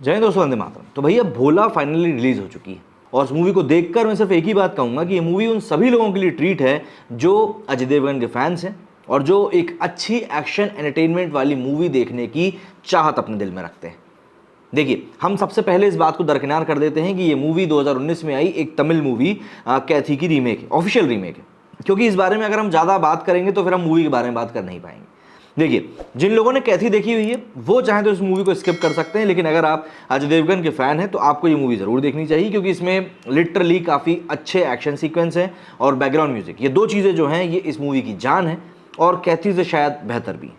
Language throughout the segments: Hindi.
जय दोस्तों, वंदे मातरम। तो भैया भोला फाइनली रिलीज हो चुकी है और इस मूवी को देखकर मैं सिर्फ एक ही बात कहूँगा कि ये मूवी उन सभी लोगों के लिए ट्रीट है जो अजय देवगन के फैंस हैं और जो एक अच्छी एक्शन एंटरटेनमेंट वाली मूवी देखने की चाहत अपने दिल में रखते हैं। देखिए, हम सबसे पहले इस बात को दरकिनार कर देते हैं कि ये मूवी 2019 में आई एक तमिल मूवी कैथी की रीमेक है, ऑफिशियल रीमेक है, क्योंकि इस बारे में अगर हम ज़्यादा बात करेंगे तो फिर हम मूवी के बारे में बात कर नहीं पाएंगे। देखिए, जिन लोगों ने कैथी देखी हुई है वो चाहे तो इस मूवी को स्किप कर सकते हैं, लेकिन अगर आप अजय देवगन के फ़ैन हैं तो आपको ये मूवी ज़रूर देखनी चाहिए, क्योंकि इसमें लिटरली काफ़ी अच्छे एक्शन सीक्वेंस हैं और बैकग्राउंड म्यूज़िक, ये दो चीज़ें जो हैं ये इस मूवी की जान है और कैथी से शायद बेहतर भी है।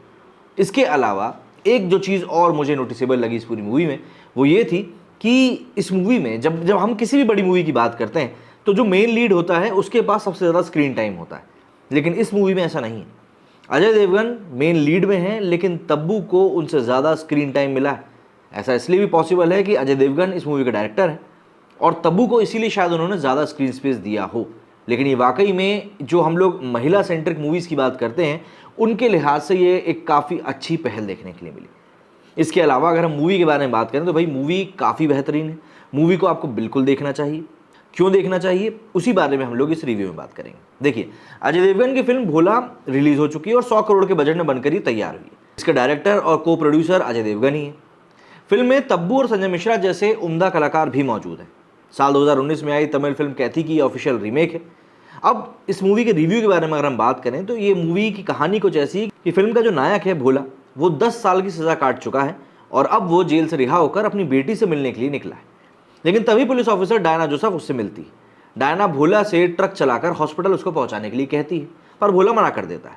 इसके अलावा एक जो चीज़ और मुझे नोटिसेबल लगी इस पूरी मूवी में वो ये थी कि इस मूवी में जब हम किसी भी बड़ी मूवी की बात करते हैं तो जो मेन लीड होता है उसके पास सबसे ज़्यादा स्क्रीन टाइम होता है, लेकिन इस मूवी में ऐसा नहीं है। अजय देवगन मेन लीड में हैं, लेकिन तब्बू को उनसे ज़्यादा स्क्रीन टाइम मिला है। ऐसा इसलिए भी पॉसिबल है कि अजय देवगन इस मूवी का डायरेक्टर है और तब्बू को इसीलिए शायद उन्होंने ज़्यादा स्क्रीन स्पेस दिया हो। लेकिन ये वाकई में जो हम लोग महिला सेंट्रिक मूवीज़ की बात करते हैं उनके लिहाज से ये एक काफ़ी अच्छी पहल देखने के लिए मिली। इसके अलावा अगर हम मूवी के बारे में बात करें तो भाई मूवी काफ़ी बेहतरीन है, मूवी को आपको बिल्कुल देखना चाहिए। क्यों देखना चाहिए उसी बारे में हम लोग इस रिव्यू में बात करेंगे। देखिए, अजय देवगन की फिल्म भोला रिलीज़ हो चुकी है और 100 करोड़ के बजट में बनकर ही तैयार हुई है। इसका डायरेक्टर और को प्रोड्यूसर अजय देवगन ही है। फिल्म में तब्बू और संजय मिश्रा जैसे उम्दा कलाकार भी मौजूद हैं। साल 2019 में आई तमिल फिल्म कैथी की ऑफिशियल रीमेक है। अब इस मूवी के रिव्यू के बारे में अगर हम बात करें तो ये मूवी की कहानी कुछ ऐसी है कि फिल्म का जो नायक है भोला वो 10 साल की सज़ा काट चुका है और अब वो जेल से रिहा होकर अपनी बेटी से मिलने के लिए निकला है। लेकिन तभी पुलिस ऑफिसर डायना जोसेफ उससे मिलती है। डायना भोला से ट्रक चलाकर हॉस्पिटल उसको पहुंचाने के लिए कहती है, पर भोला मना कर देता है।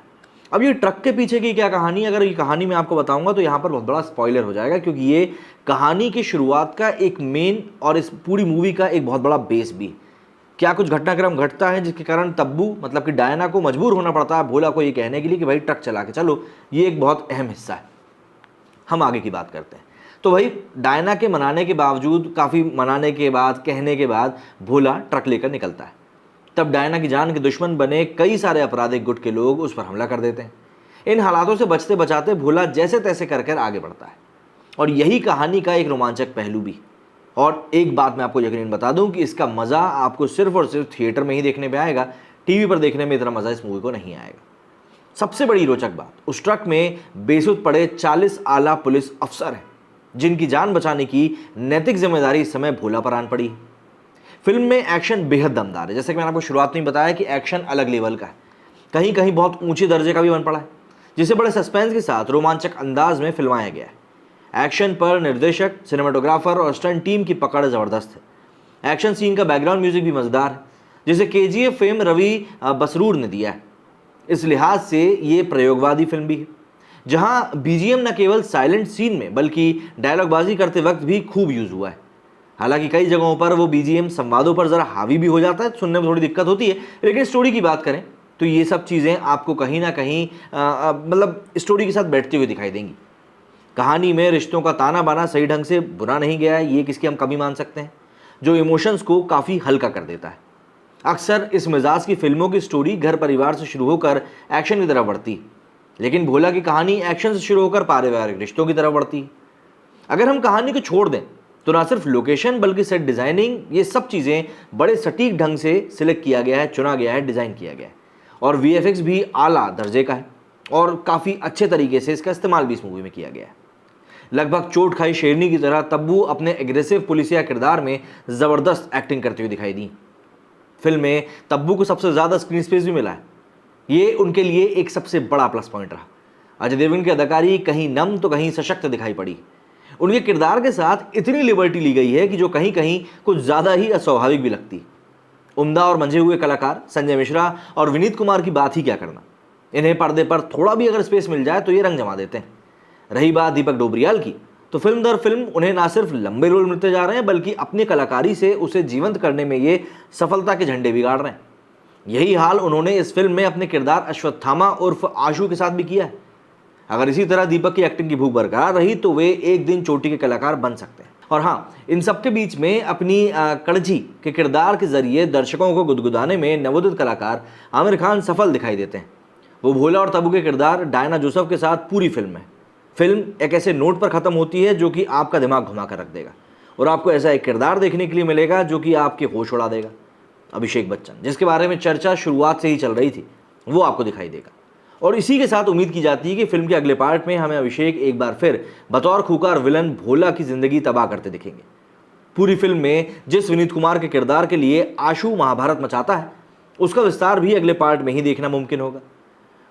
अब ये ट्रक के पीछे की क्या कहानी, अगर ये कहानी मैं आपको बताऊंगा तो यहाँ पर बहुत बड़ा स्पॉइलर हो जाएगा, क्योंकि ये कहानी की शुरुआत का एक मेन और इस पूरी मूवी का एक बहुत बड़ा बेस भी। क्या कुछ घटनाक्रम घटता है जिसके कारण तब्बू मतलब कि डायना को मजबूर होना पड़ता है भोला को ये कहने के लिए कि भाई ट्रक चला के चलो। ये एक बहुत अहम हिस्सा है। हम आगे की बात करते हैं। तो भाई डायना के मनाने के बावजूद, काफ़ी मनाने के बाद, कहने के बाद भोला ट्रक लेकर निकलता है। तब डायना की जान के दुश्मन बने कई सारे आपराधिक गुट के लोग उस पर हमला कर देते हैं। इन हालातों से बचते बचाते भोला जैसे तैसे कर आगे बढ़ता है और यही कहानी का एक रोमांचक पहलू भी। और एक बात मैं आपको यकीनन बता दूं कि इसका मज़ा आपको सिर्फ और सिर्फ थिएटर में ही देखने में आएगा, टीवी पर देखने में इतना मज़ा इस मूवी को नहीं आएगा। सबसे बड़ी रोचक बात, उस ट्रक में बेसुध पड़े 40 आला पुलिस अफसर हैं जिनकी जान बचाने की नैतिक जिम्मेदारी इस समय भोला पर आन पड़ी। फिल्म में एक्शन बेहद दमदार है, जैसे कि मैंने आपको शुरुआत में बताया कि एक्शन अलग लेवल का है, कहीं कहीं बहुत ऊंचे दर्जे का भी बन पड़ा है, जिसे बड़े सस्पेंस के साथ रोमांचक अंदाज में फिल्माया गया है। एक्शन पर निर्देशक, सिनेमाटोग्राफर और स्टंट टीम की पकड़ ज़बरदस्त है। एक्शन सीन का बैकग्राउंड म्यूजिक भी मज़ेदार है, जिसे KGF फेम रवि बसरूर ने दिया है। इस लिहाज से ये प्रयोगवादी फिल्म भी है, जहाँ BGM न केवल साइलेंट सीन में बल्कि डायलॉगबाजी करते वक्त भी खूब यूज़ हुआ है। हालांकि कई जगहों पर वो BGM संवादों पर ज़रा हावी भी हो जाता है, सुनने में थोड़ी दिक्कत होती है, लेकिन स्टोरी की बात करें तो ये सब चीज़ें आपको कहीं ना कहीं मतलब स्टोरी के साथ बैठती हुई दिखाई देंगी। कहानी में रिश्तों का ताना बाना सही ढंग से बुना नहीं गया है, ये किसकी हम कमी मान सकते हैं, जो इमोशंस को काफ़ी हल्का कर देता है। अक्सर इस मिजाज की फिल्मों की स्टोरी घर परिवार से शुरू होकर एक्शन की तरफ बढ़ती, लेकिन भोला की कहानी एक्शन से शुरू होकर पारिवारिक रिश्तों की तरफ बढ़ती। अगर हम कहानी को छोड़ दें तो ना सिर्फ लोकेशन बल्कि सेट डिज़ाइनिंग, ये सब चीज़ें बड़े सटीक ढंग से सिलेक्ट किया गया है, चुना गया है, डिज़ाइन किया गया है और VFX भी आला दर्जे का है और काफ़ी अच्छे तरीके से इसका इस्तेमाल भी इस मूवी में किया गया है। लगभग चोट खाई शेरनी की तरह तब्बू अपने एग्रेसिव पुलिसिया किरदार में ज़बरदस्त एक्टिंग करते हुए दिखाई दी। फिल्म में तब्बू को सबसे ज़्यादा स्क्रीन स्पेस भी मिला है, ये उनके लिए एक सबसे बड़ा प्लस पॉइंट रहा। अजय देवगन की अदाकारी कहीं नम तो कहीं सशक्त दिखाई पड़ी। उनके किरदार के साथ इतनी लिबर्टी ली गई है कि जो कहीं कहीं कुछ ज़्यादा ही अस्वाभाविक भी लगती। उम्दा और मंझे हुए कलाकार संजय मिश्रा और विनीत कुमार की बात ही क्या करना, इन्हें पर्दे पर थोड़ा भी अगर स्पेस मिल जाए तो ये रंग जमा देते हैं। रही बात दीपक डोबरियाल की, तो फिल्म दर फिल्म उन्हें ना सिर्फ लंबे रोल मिलते जा रहे हैं बल्कि अपनी कलाकारी से उसे जीवंत करने में ये सफलता के झंडे भी गाड़ रहे हैं। यही हाल उन्होंने इस फिल्म में अपने किरदार अश्वत्थामा उर्फ आशु के साथ भी किया है। अगर इसी तरह दीपक की एक्टिंग की भूख बरकरार रही तो वे एक दिन चोटी के कलाकार बन सकते हैं। और हाँ, इन सबके बीच में अपनी कड़जी के किरदार के जरिए दर्शकों को गुदगुदाने में नवोदित कलाकार आमिर खान सफल दिखाई देते हैं। वो भोला और तब्बू के किरदार डायना जोसेफ के साथ पूरी फिल्म है। फिल्म एक ऐसे नोट पर ख़त्म होती है जो कि आपका दिमाग घुमा कर रख देगा और आपको ऐसा एक किरदार देखने के लिए मिलेगा जो कि आपके होश उड़ा देगा। अभिषेक बच्चन, जिसके बारे में चर्चा शुरुआत से ही चल रही थी, वो आपको दिखाई देगा। और इसी के साथ उम्मीद की जाती है कि फिल्म के अगले पार्ट में हमें अभिषेक एक बार फिर बतौर खूंखार विलन भोला की ज़िंदगी तबाह करते दिखेंगे। पूरी फिल्म में जिस विनीत कुमार के किरदार के लिए आशु महाभारत मचाता है, उसका विस्तार भी अगले पार्ट में ही देखना मुमकिन होगा।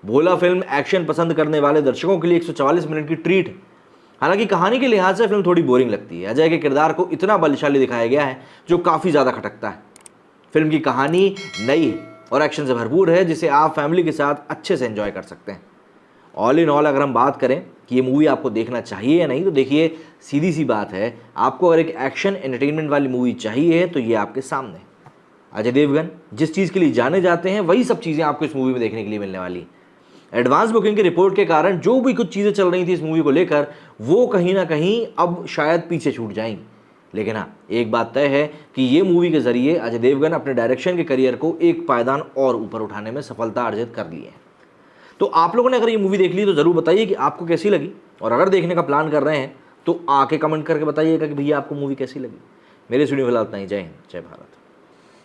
भोला फिल्म एक्शन पसंद करने वाले दर्शकों के लिए 144 मिनट की ट्रीट है। हालांकि कहानी के लिहाज से फिल्म थोड़ी बोरिंग लगती है। अजय के किरदार को इतना बलशाली दिखाया गया है जो काफ़ी ज़्यादा खटकता है। फिल्म की कहानी नई है और एक्शन से भरपूर है, जिसे आप फैमिली के साथ अच्छे से एंजॉय कर सकते हैं। ऑल इन ऑल अगर हम बात करें कि ये मूवी आपको देखना चाहिए या नहीं, तो देखिए सीधी सी बात है, आपको अगर एक एक्शन एंटरटेनमेंट वाली मूवी चाहिए तो ये आपके सामने है। अजय देवगन जिस चीज़ के लिए जाने जाते हैं वही सब चीज़ें आपको इस मूवी में देखने के लिए मिलने वाली हैं। एडवांस बुकिंग की रिपोर्ट के कारण जो भी कुछ चीज़ें चल रही थी इस मूवी को लेकर, वो कहीं ना कहीं अब शायद पीछे छूट जाएंगी। लेकिन हाँ, एक बात तय है कि ये मूवी के जरिए अजय देवगन अपने डायरेक्शन के करियर को एक पायदान और ऊपर उठाने में सफलता अर्जित कर ली है। तो आप लोगों ने अगर ये मूवी देख ली तो ज़रूर बताइए कि आपको कैसी लगी, और अगर देखने का प्लान कर रहे हैं तो आके कमेंट करके बताइएगा कि भैया आपको मूवी कैसी लगी। मेरे स्टूडियो फिलहाल इतना ही। जय हिंद, जय भारत।